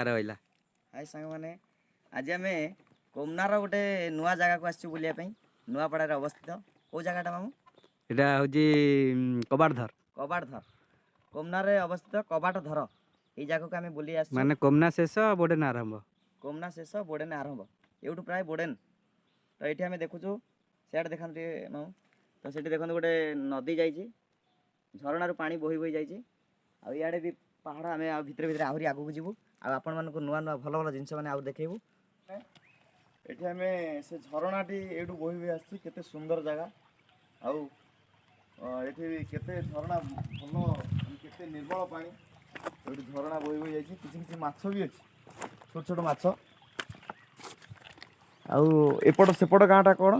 ରହିଲା। हाय सांग माने आज आम कोमनार गोटे नुआ जगह को आसछु बुलिया पई नुआपड़ा रे अवस्थित को जगहटा मामू এটা হচ্ছে কবাটধর कबाटधर कोमनार रे अवस्थित कबाटधर এই জায়গাକୁ ଆମେ ବୁଲି ଆସିଛୁ ମାନେ କୋମନା ଶେଷ ବୋଡେନ ଆରମ୍ଭ। कोमना शेष बोडेन आरंभ एवठू प्राय बोडेन तो ये आम देखुचु सियाड़े देखते मामू तो सेठी देखते गोटे नदी जाइए झरणार पानी बोही बोही जाइए आड़े भी पहाड़ आम भितर भितर आहरी आगू जीवु आपण मानक नुआ नुआ भल भल जिनस मैंने देखेबू एठी आम से झरणाटी एठू बोही बोही आसी केते सुंदर जगह आउ एठी केते झरणा भल केते निर्मल पानी एठी झरणा बोही बोही जाइए किछि किछि माछ भी अछि छोट छोट माछ आउ एपट सेपट गाँटा कौन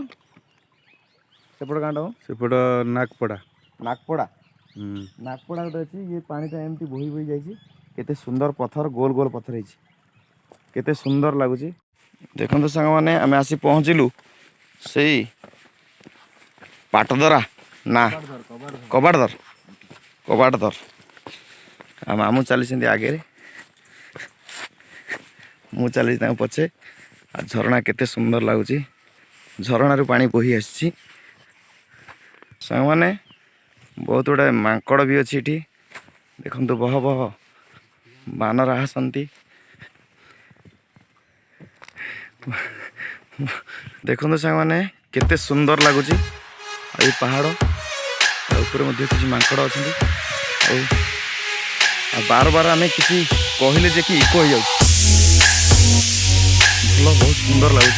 सेपट गाँटा ସେପଟ ନାଗପଡ଼ା। नागपड़ा नागपड़ा गोटे अच्छी ये पानीटा एमती बोही बोही जाइए केते सुंदर पत्थर गोल गोल पत्थर है केते सुंदर लगुच देखो सांग मैंने आम आसी पहुँचलु से पाटदरा ना कबाटधर कबाटधर मामू चली आगे मु चली पछे आ झरणा केते सुंदर लगुच झरणार पानी बोही आसी सांग मैंने बहुत गुड़ा मांकड़ भी अच्छी एठी देखंतु बह बह बानर आसंती देखंतु सांग मैंने केते सुंदर लगुच ये पहाड़ ऊपर मध्य किसी मांकड़ अच्छा बार बार आम किसी कहले जे कि इको हो जाए बहुत सुंदर लगुच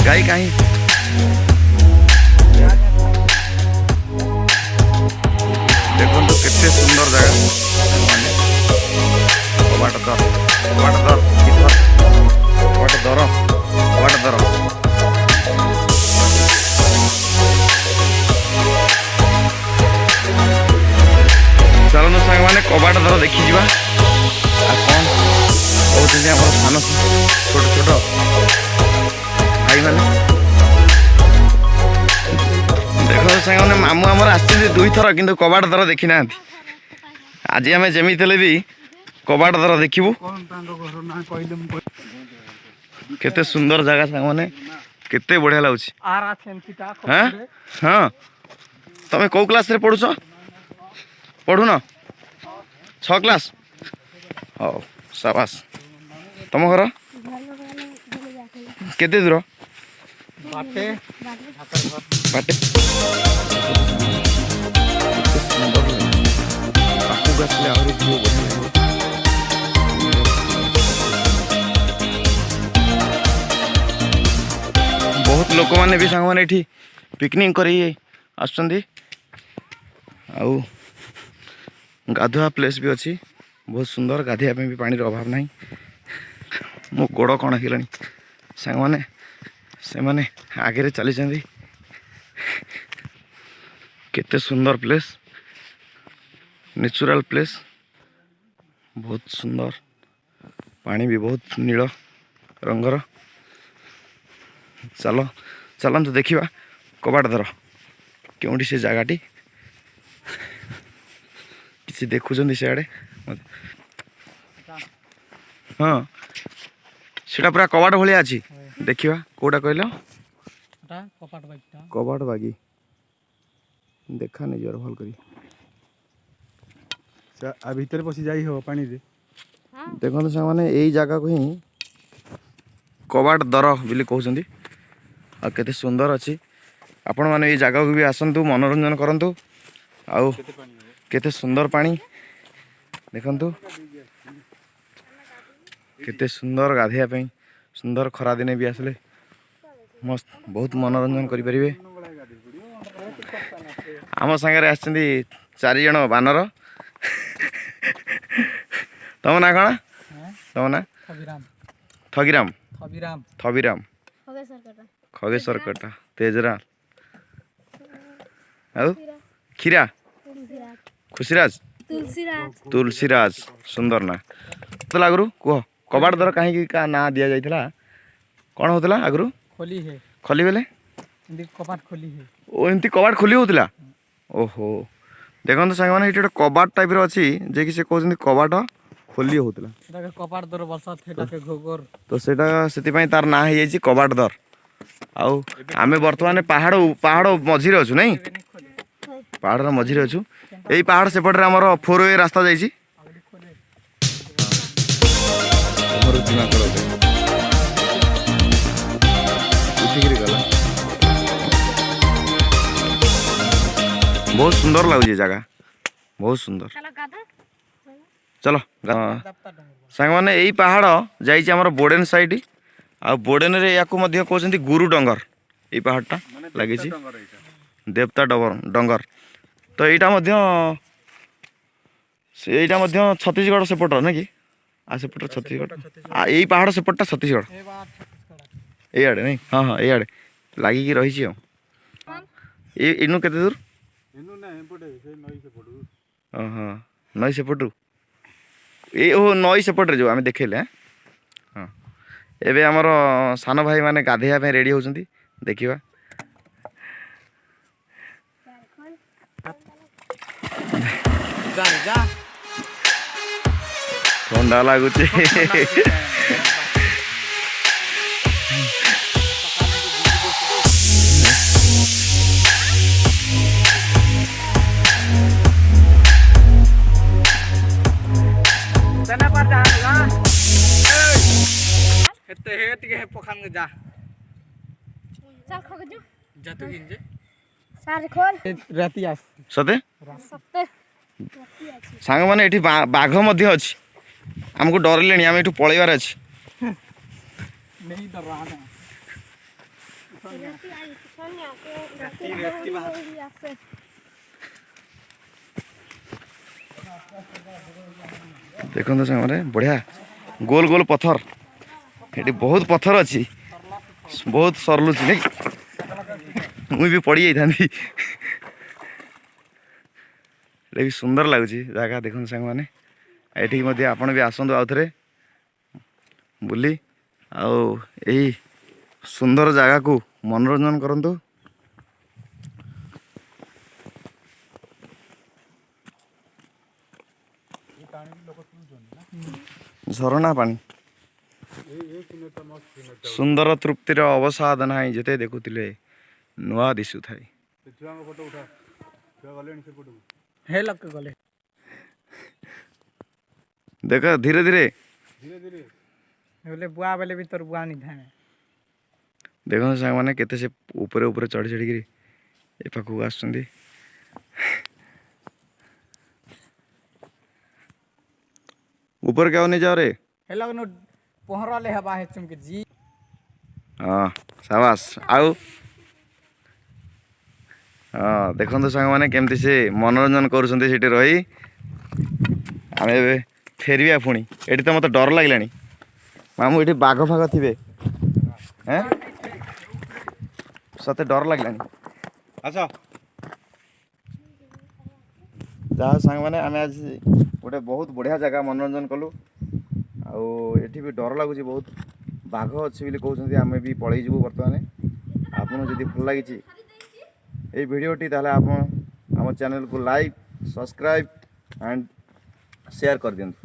गाई कहीं देखो तो कितने सुंदर जगह कबाटधर कबाटधर कबाटधर कबाटधर चलो सांग मैंने कबाटधर देखी जा कौन कहते हैं सान छोट छोट भाई मैंने देख साने मामू आमर आसते दुई थर कि कबाटधर देखी ना आज आम जमी भी कबाटधर देखू केते सुंदर जगह सांग मैंने केते बढ़िया लगुच हाँ हाँ तुम कौ क्लास रे पढ़ुछ पढ़ुन 6 क्लास हो शाबाश तुम घर केते दूर बाटे बाटे बहुत लोक मैंने भी सांग मैंने पिकनिक कर गाधुआ प्लेस भी अच्छी बहुत सुंदर गाधिया भी पानी अभाव नहीं मो गोड़ कौन है सांग मैंने से माने आगे चली केते सुंदर प्लेस नेचुरल प्लेस बहुत सुंदर पानी भी बहुत नील रंगर चलो चलतु देखा कबाटधर क्योंटी से जगहटी किसी देखुं सियाड़े हाँ सीटा पूरा कबाट भाया अच्छी देखा कौटा कहल कबाट बागी देखा नहीं जोर भल करी भितर पशि जाई हो पानी रे देखो सांग मैंने यही जगह को ही कबाटधर बोली कहते आ केते सुंदर अच्छी आपण मैंने ये जगह को भी आसतु मनोरंजन करंतु आउ केते सुंदर पानी देखंतु केते सुंदर गाधिया पे सुंदर खरा दिने भी आसले मस्त बहुत मनोरंजन करें आम सागर आस 4 जन बानर तुम ना कौन तुम ना थगिराम थबिराम खगेश्वर कटा तेजराल आउ खीरा खुशीराज तुलसीराज सुंदर ना तो आगु कह कबाटधर कहीं ना दि जाता कौन होता आगु खली बेले कपाट खोली है ओ एमती कबाट खोली होतिला ओहो देखो सांग मैंने ये कबाट टाइप अच्छी जे कि से कहते कबाट खोली होतिला कपाट दर बसा थे घोगर तो सेटा से तार ना है कबाट दर आउ आमे वर्तमान पहाड़ पहाड़ मझिरे अच्छु नहीं पहाड़ मझिरे अच्छु यही पहाड़ सेपटे आमर 4-way रास्ता जाइए बहुत सुंदर लगुच जगह बहुत सुंदर चलो सांग मैंने यही पहाड़ जामर बोडेन साइड आ बोडेन रे याकू मध्य कहते गुरु डंगर ये पहाड़टा लगी देवता डंगर तो यहाँ छत्तीसगढ़ सेपट ना कि आ सेपट छत्तीसगढ़ आ यही पहाड़ सेपटा छत्तीसगढ़ ये आड़े नहीं हाँ हाँ ये आड़े लगिकी रही इनू केते दूर हाँ नई सेपटू ये ओ नई सेपटे जो आम देखेले हाँ एबे आमर सान भाई माने गाधेया रेडी होउछंती देखिबा ठंडा लगुच जा चल खो जो जा तू गिनजे सारे खोल राती आस सते सत्ते सांग माने एठी बाघ मध्य अछि हमको डर लेनी हम एठू पळेबार अछि नहीं डर रहा है देखो तो सांग माने बढ़िया गोल गोल पत्थर एठी बहुत पत्थर अछि बहुत सरलुच नहीं मुई भी पड़ी जाइथांती भी सुंदर लगुच जगह देखो सांग मैंने एठी मध्य आपण भी आसतु आउ थे बुली आई सुंदर जगह को मनोरंजन करंतु झरणा पानी सुंदर तृप्तिर अवसाद ना जिते देखुले नुआ दिशु थाई हे लक गले देख धीरे धीरे बोले बुआ बेले भी तोर बुआ नहीं थाने देखो सांग मैंने केते से ऊपर ऊपर चढ़ी चढ़ी ए पाखु आसुंदी ऊपर क्या होने जाओ रे हे लग नो पहरा ले हवा है चुमके जी हाँ शाबाश आउ हाँ देखो सांग मैंने केमती से मनोरंजन करुँच रही आम फेरिया पुणी ये तो मत डर लगे मामू ये बाघ फाघ थे सते डर लगे अच्छा जहाँ सांग मैंने आम आज गोटे बहुत बढ़िया जगह मनोरंजन कलु आठी भी डर लगुच बहुत बाघ अच्छी कहते आम भी पलि जीवु बर्तमान आपको जदि भल लगी ये भिडियोटी ताहले आप आम चैनल को लाइक सब्सक्राइब एंड शेयर कर दियंतु।